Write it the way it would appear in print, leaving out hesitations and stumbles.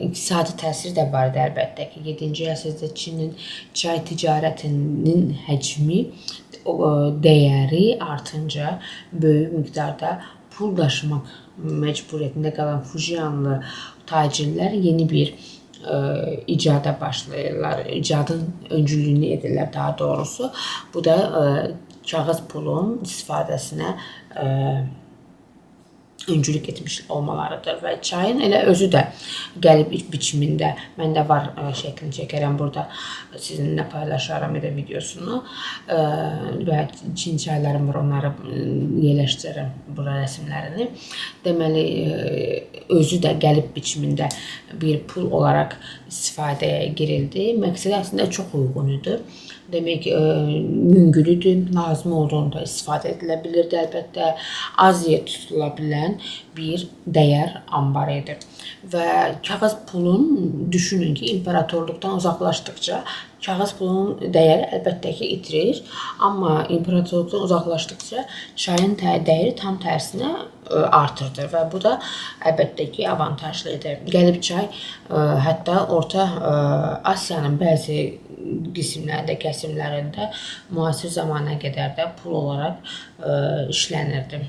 iqtisadi təsiri də var əlbəttə ki. 7-ci əsrdə Çinin çay ticarətinin həcmi, dəyəri artınca böyük miqdarda pul daşımaq məcburiyyətində qalan Fujianlı tacirlər yeni bir icada başlayırlar. İcadın öncülüyünü edirlər daha doğrusu. Bu da kağız pulun istifadəsinə öncülük etmiş olmalarıdır və çayın elə özü də gəlib biçimində, məndə var, şəklini çəkərəm burada, sizinlə paylaşaram elə videosunu və Çin çaylarım var, onları yerləşdirərəm bura rəsmlərini. Deməli, özü də gəlib biçimində bir pul olaraq istifadəyə girildi. Məqsədi əslində çox uyğun idi. Demək, yüngülüdür, lazım olduğunda istifadə edilə bilirdi. Əlbəttə, az yer tutula bilən bir dəyər ambarı idi. Və kağız pulun, düşünün ki, imperatorluqdan uzaqlaşdıqca kağız pulun dəyəri əlbəttə ki, itirir. Amma imperatorluqdan uzaqlaşdıqca çayın dəyəri tam tərsinə artırdı və bu da əlbəttə ki, avantajlı idi. Gəlib çay hətta Orta Asiyanın bəzi qismlərində, kəsimlərində müasir zamana qədər də pul olaraq işlənirdi.